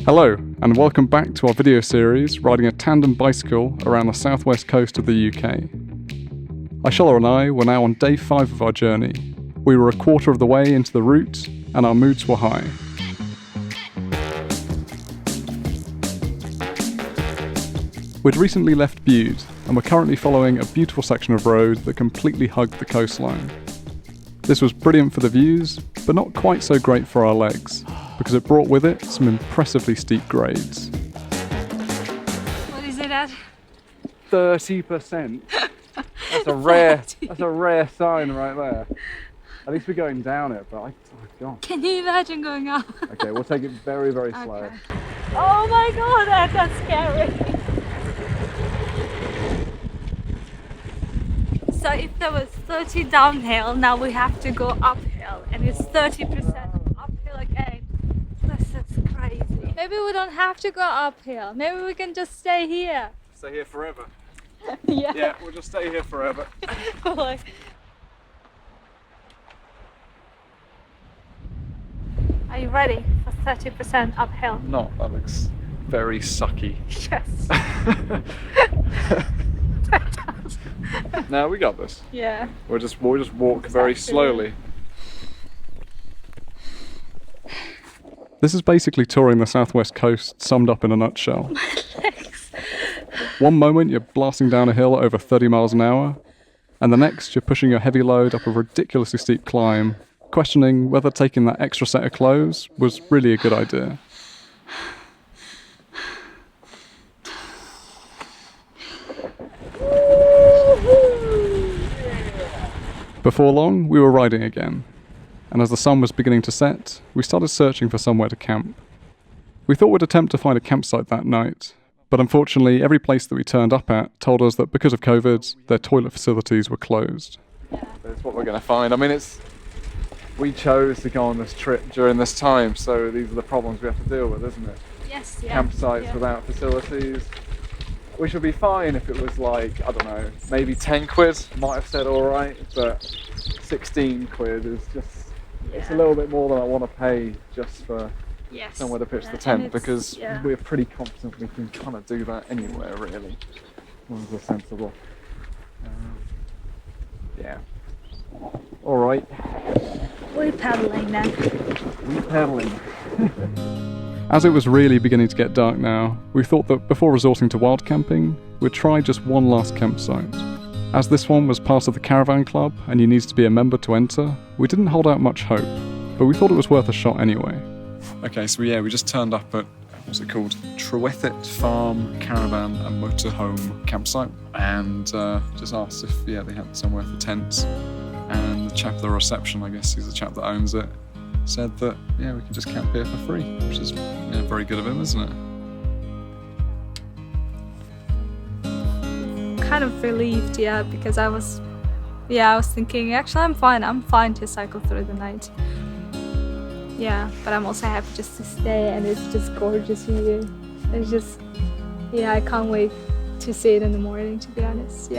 Hello, and welcome back to our video series riding a tandem bicycle around the southwest coast of the UK. Cullah and I were now on day 5 of our journey. We were a quarter of the way into the route, and our moods were high. We'd recently left Bude, and were currently following a beautiful section of road that completely hugged the coastline. This was brilliant for the views, but not quite so great for our legs, because it brought with it some impressively steep grades. What is it at? 30%. That's a rare sign right there. At least we're going down it, but oh god. Can you imagine going up? Okay, we'll take it very, very slow. Okay. Oh my god, that's scary. So if there was 30 downhill, now we have to go uphill, and it's 30% uphill again. This is crazy. Maybe we don't have to go uphill. Maybe we can just stay here. Stay here forever. Yeah. Yeah, we'll just stay here forever. Like, are you ready for 30% uphill? No, that looks very sucky. Yes. No, we got this. Yeah. We'll just walk very slowly. This is basically touring the southwest coast summed up in a nutshell. My legs. One moment you're blasting down a hill at over 30 miles an hour, and the next you're pushing your heavy load up a ridiculously steep climb, questioning whether taking that extra set of clothes was really a good idea. Before long, we were riding again, and as the sun was beginning to set, we started searching for somewhere to camp. We thought we'd attempt to find a campsite that night, but unfortunately every place that we turned up at told us that because of COVID, their toilet facilities were closed. That's what we're going to find. I mean, we chose to go on this trip during this time, so these are the problems we have to deal with, isn't it? Yes, yeah. Campsites without facilities. We should be fine if it was like, I don't know, maybe 10 quid, might have said alright, but 16 quid is just, it's a little bit more than I want to pay just for somewhere to pitch the tent, because we're pretty confident we can kind of do that anywhere, really. Ones are sensible. Yeah. Alright. We're paddling now. We're paddling. As it was really beginning to get dark now, we thought that before resorting to wild camping, we'd try just one last campsite. As this one was part of the caravan club and you needed to be a member to enter, we didn't hold out much hope, but we thought it was worth a shot anyway. Okay, so we just turned up at, what's it called? Trewethet Farm Caravan and Motorhome Campsite, and just asked if they had somewhere for tents. And the chap at the reception, I guess he's the chap that owns it, said that we can just camp here for free, which is very good of him, isn't it? Kind of relieved, because I was thinking, actually I'm fine to cycle through the night. Yeah, but I'm also happy just to stay, and it's just gorgeous here. It's just, I can't wait to see it in the morning, to be honest,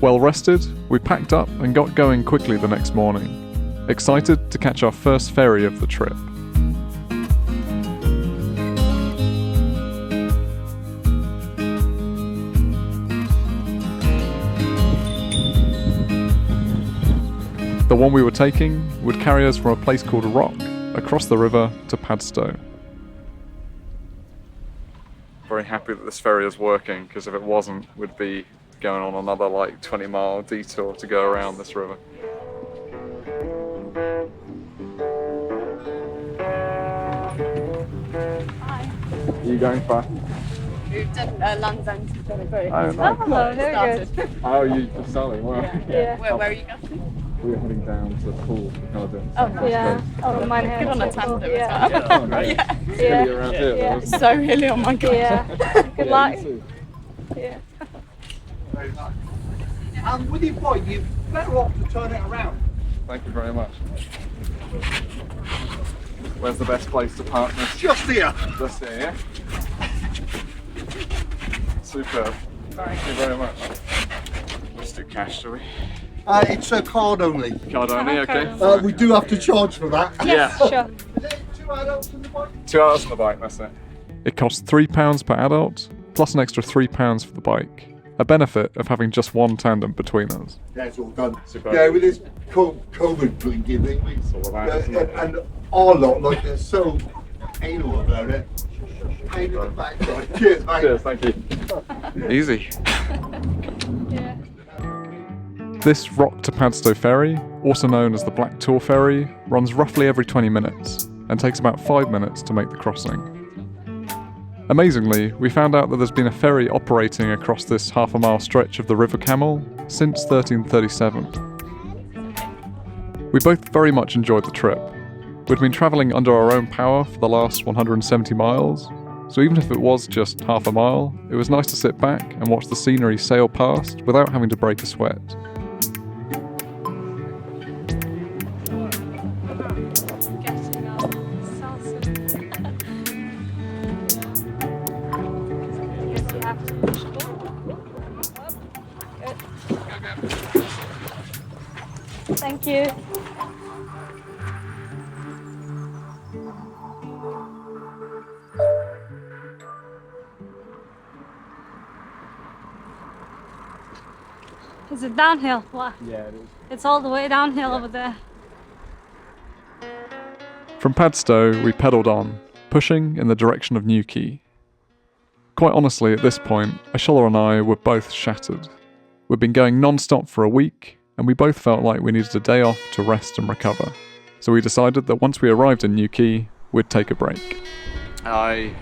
Well rested, we packed up and got going quickly the next morning, excited to catch our first ferry of the trip. The one we were taking would carry us from a place called Rock across the river to Padstow. Very happy that this ferry is working, because if it wasn't, we'd be going on another 20-mile detour to go around this river. Hi. Are you going far? We've done Land's End to Johnny Boat. Oh, nice. Oh, very good. Oh, you just starting? Wow. Yeah. Where are you going? We were heading down to the pool. Oh, mine Good on a tandem as well. Yeah, great. Hilly around here. Yeah. It's so hilly, oh my god. Yeah. Good luck. You too. Yeah. With your boy, you're better off to turn it around. Thank you very much. Where's the best place to park this? Just here. Just here, yeah? Superb. Thank you very much. Let's do cash, shall we? It's a card only. Card only, okay. We do have to charge for that. Yes, sure. Is it 2 adults on the bike? 2 adults on the bike, that's it. It costs £3 per adult, plus an extra £3 for the bike. A benefit of having just one tandem between us. Yeah, it's all done. Super. Yeah, with this COVID blinking thing, It's all about it, isn't it? and our lot, like, they're so anal about it. Pain in the backside. Cheers, mate. Cheers, thank you. Easy. Yeah. This Rock to Padstow ferry, also known as the Black Tor ferry, runs roughly every 20 minutes and takes about 5 minutes to make the crossing. Amazingly, we found out that there's been a ferry operating across this half-a-mile stretch of the River Camel since 1337. We both very much enjoyed the trip. We'd been travelling under our own power for the last 170 miles, so even if it was just half a mile, it was nice to sit back and watch the scenery sail past without having to break a sweat. Getting out. Sounds I guess you have to push Good. Thank you. Is it downhill? What? Yeah, it is. It's all the way downhill over there. From Padstow, we pedalled on, pushing in the direction of Newquay. Quite honestly, at this point, Ashola and I were both shattered. We'd been going non-stop for a week, and we both felt like we needed a day off to rest and recover. So we decided that once we arrived in Newquay, we'd take a break. I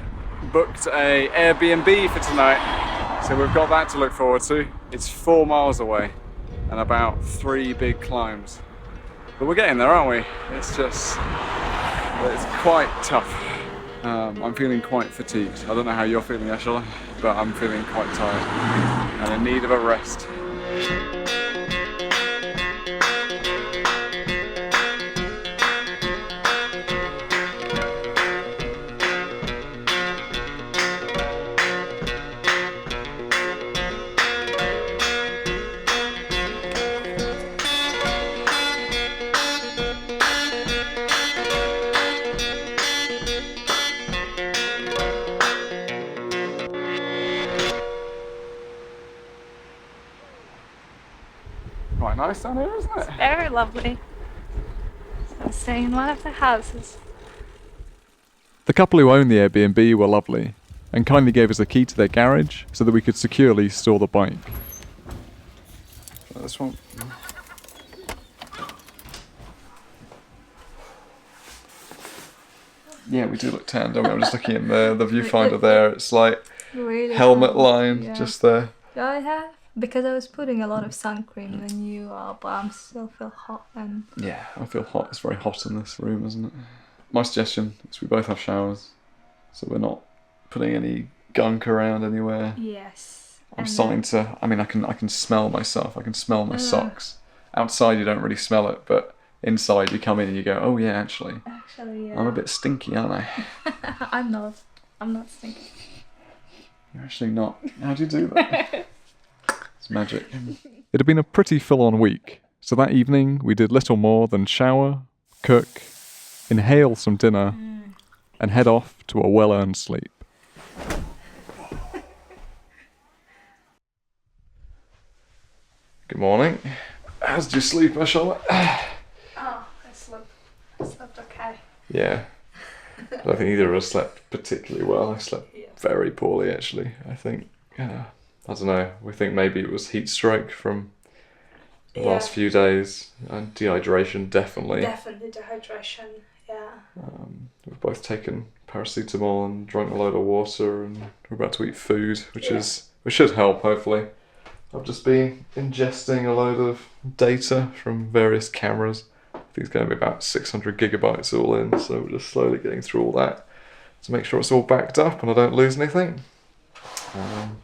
booked a Airbnb for tonight, so we've got that to look forward to. It's 4 miles away and about 3 big climbs. But we're getting there, aren't we? It's quite tough. I'm feeling quite fatigued. I don't know how you're feeling, Ashola, but I'm feeling quite tired and in need of a rest. Quite nice down here, isn't it? Very lovely. So I'm staying in one of the houses. The couple who owned the Airbnb were lovely and kindly gave us a key to their garage so that we could securely store the bike. This one. Yeah, we do look tan, don't we? I'm just looking at the viewfinder there. It's like Really helmet cool. line Yeah. just there. Yeah, I have. Because I was putting a lot of sun cream than you are, but I still feel hot and... Yeah, I feel hot. It's very hot in this room, isn't it? My suggestion is we both have showers, so we're not putting any gunk around anywhere. Yes. I'm starting to. I mean, I can smell myself. I can smell my socks. Outside, you don't really smell it, but inside, you come in and you go, "Oh yeah, actually, yeah. I'm a bit stinky, aren't I?" I'm not. I'm not stinky. You're actually not. How do you do that? It's magic. It had been a pretty full-on week, so that evening we did little more than shower, cook, inhale some dinner, and head off to a well-earned sleep. Good morning. How did you sleep, Ashola? Oh, I slept okay. Yeah. I don't think either of us slept particularly well. I slept very poorly, actually. I think, I don't know, we think maybe it was heat stroke from the last few days, and dehydration, definitely. Definitely dehydration, yeah. We've both taken paracetamol and drunk a load of water, and we're about to eat food, which should help, hopefully. I've just been ingesting a load of data from various cameras. I think it's going to be about 600 gigabytes all in, so we're just slowly getting through all that to make sure it's all backed up and I don't lose anything. And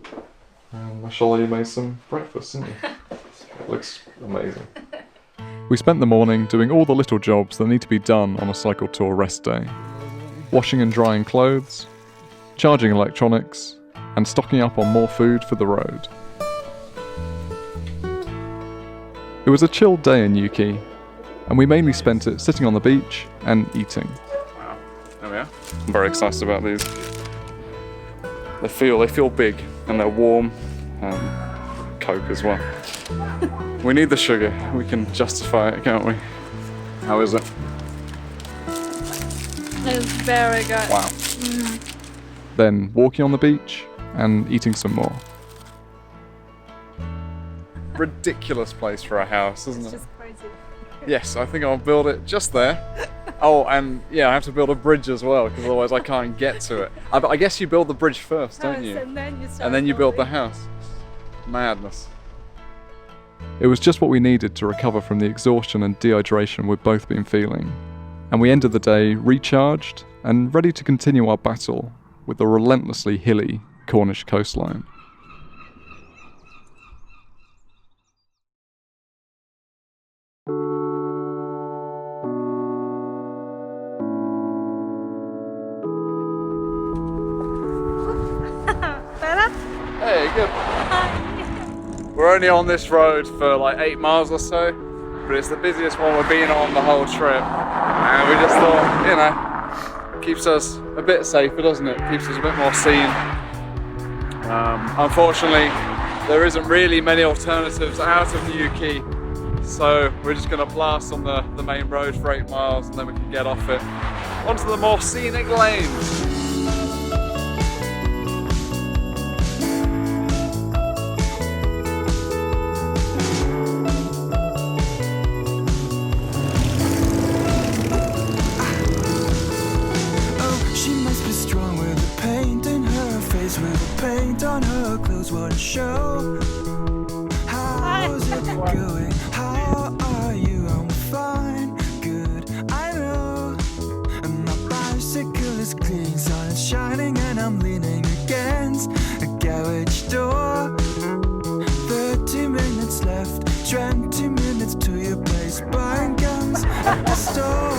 Ashola, you made some breakfast, didn't you? It looks amazing. We spent the morning doing all the little jobs that need to be done on a cycle tour rest day. Washing and drying clothes, charging electronics, and stocking up on more food for the road. It was a chilled day in Yuki, and we mainly spent it sitting on the beach and eating. Wow, there we are. I'm very excited about these. They feel big and they're warm. Coke as well. We need the sugar. We can justify it, can't we? How is it? It's very good. Wow. Then walking on the beach and eating some more. Ridiculous place for a house, isn't It's it? just crazy. Yes, I think I'll build it just there. Oh, and yeah, I have to build a bridge as well, because otherwise I can't get to it. I guess you build the bridge first, don't you? And then you start And then you build the building. house. Madness. It was just what we needed to recover from the exhaustion and dehydration we'd both been feeling. And we ended the day recharged and ready to continue our battle with the relentlessly hilly Cornish coastline. Better? Hey, good. We're only on this road for like 8 miles or so, but it's the busiest one we've been on the whole trip. And we just thought, you know, keeps us a bit safer, doesn't it? Keeps us a bit more seen. Unfortunately, there isn't really many alternatives out of Yuki, so we're just going to blast on the main road for 8 miles and then we can get off it onto the more scenic lanes. Show. How's it going? How are you? I'm fine, good, I know. And my bicycle is clean, sun is shining, and I'm leaning against a garage door. 30 minutes left, 20 minutes to your place, buying guns at the store.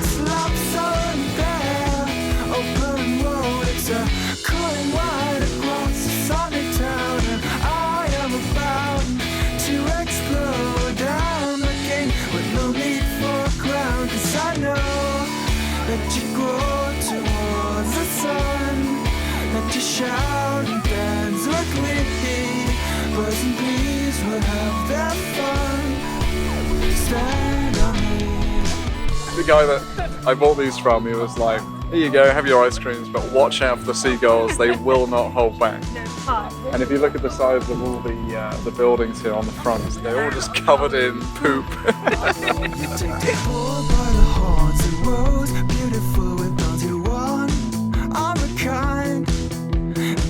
Slaps on there, open road, it's a calling wide across the sunny town, and I am about to explode. I'm looking with no need for a crown, 'cause I know that you grow towards the sun, that you shout and dance with me. Birds and bees will have their fun. Stand on me. The guy that I bought these from, he was like, here you go, have your ice creams, but watch out for the seagulls, they will not hold back. And if you look at the size of all the buildings here on the front, they're all just covered in poop. Pulled by the horns and roads, beautiful with only one of a kind.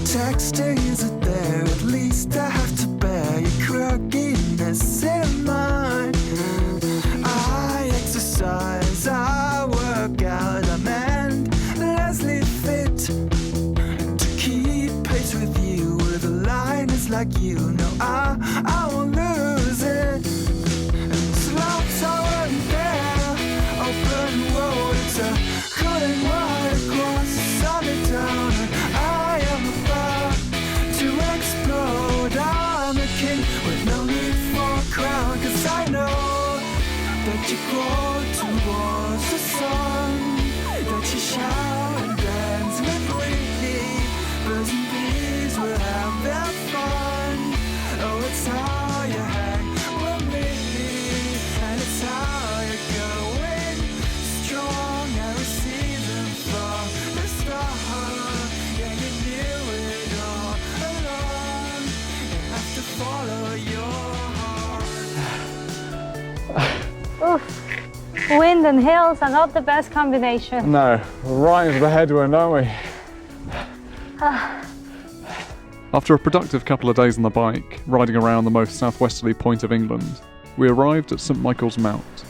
Texting isn't there, at least I have to bear your crookedness in mind. I exercise, I work out, I'm endlessly fit to keep pace with you. With a line is like you know, I won't lose it. And slopes aren't there, open road, it's a cutting wide across the sunny town, and I am about to explode. I'm a king with no need for a crown, 'cause I know that you grow towards the sun, that you shout and dance with me. Birds and bees will have their fun. Oh, it's how you hang with me, and it's how you're going strong. Every season from the start, yeah, you knew it all along. You have to follow your heart. Oof. Wind and hills are not the best combination. No, we're right into the headwind, aren't we? After a productive couple of days on the bike, riding around the most southwesterly point of England, we arrived at St Michael's Mount.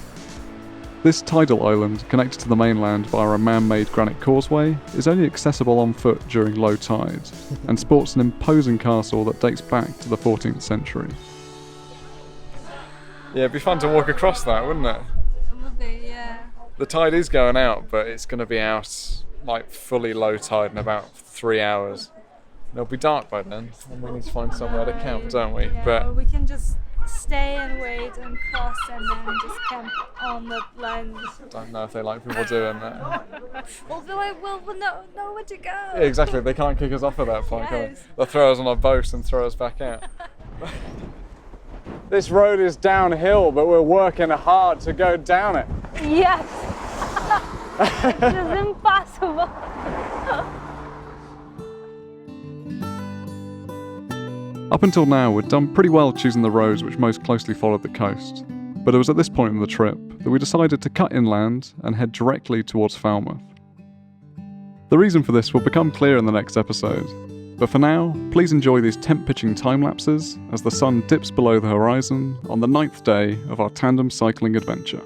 This tidal island, connected to the mainland via a man-made granite causeway, is only accessible on foot during low tide, and sports an imposing castle that dates back to the 14th century. Yeah, it'd be fun to walk across that, wouldn't it? It would be, yeah. The tide is going out, but it's going to be out like fully low tide in about 3 hours. It'll be dark by then, and we need to find somewhere to camp, don't we? Yeah, But or we can just stay and wait and cross and then just camp on the land. Don't know if they like people doing that. Well, they're like, well, we'll know where to go. Yeah, exactly, they can't kick us off at that point, can they? Yes. They'll throw us on a boat and throw us back out. This road is downhill, but we're working hard to go down it. Yes. This is impossible. Up until now, we'd done pretty well choosing the roads which most closely followed the coast, but it was at this point in the trip that we decided to cut inland and head directly towards Falmouth. The reason for this will become clear in the next episode, but for now, please enjoy these tent-pitching time-lapses as the sun dips below the horizon on the 9th day of our tandem cycling adventure.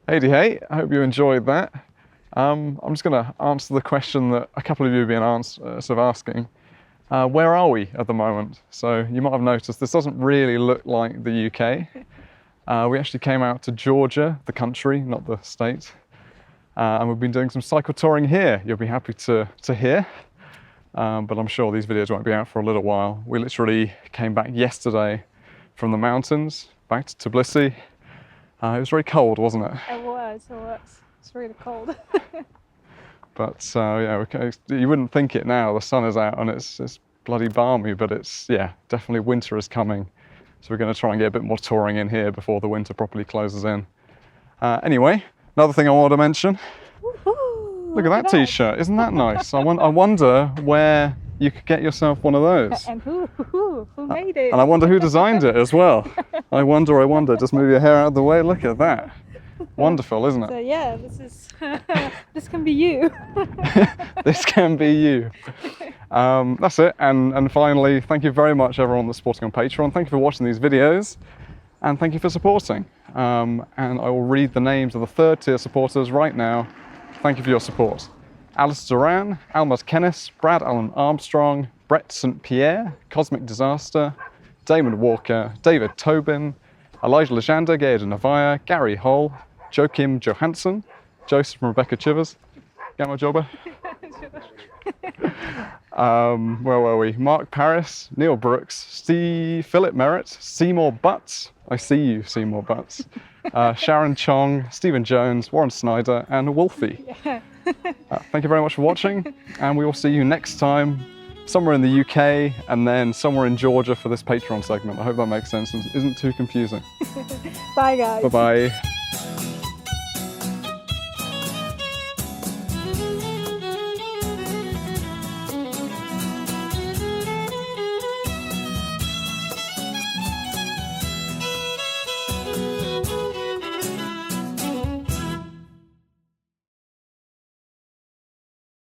Hey, I hope you enjoyed that. I'm just going to answer the question that a couple of you have been sort of asking. Where are we at the moment? So you might have noticed this doesn't really look like the UK. We actually came out to Georgia, the country, not the state. And we've been doing some cycle touring here. You'll be happy to hear. But I'm sure these videos won't be out for a little while. We literally came back yesterday from the mountains, back to Tbilisi. It was very cold, wasn't it? It was. It's really cold. But yeah, you wouldn't think it now. The sun is out and it's bloody balmy, but it's, yeah, definitely winter is coming. So we're going to try and get a bit more touring in here before the winter properly closes in. Anyway, another thing I wanted to mention. Woo-hoo, look at that t-shirt, isn't that nice? I wonder where you could get yourself one of those. And who made it? And I wonder who designed it as well. I wonder, just move your hair out of the way, look at that. Wonderful, isn't it? So yeah, this is, this can be you. This can be you. That's it, and finally, thank you very much everyone that's supporting on Patreon. Thank you for watching these videos, and thank you for supporting. And I will read the names of the 3rd tier supporters right now. Thank you for your support. Alice Duran, Almas Kennis, Brad Allen Armstrong, Brett St. Pierre, Cosmic Disaster, Damon Walker, David Tobin, Elijah Legenda, Gaida Navaya, Gary Hull, Joachim Johansson, Joseph and Rebecca Chivers, Gamma Jobber. Where were we? Mark Paris, Neil Brooks, Philip Merritt, Seymour Butts, I see you Seymour Butts, Sharon Chong, Stephen Jones, Warren Snyder and Wolfie. Thank you very much for watching, and we will see you next time somewhere in the UK and then somewhere in Georgia for this Patreon segment. I hope that makes sense and isn't too confusing. Bye guys. Bye-bye.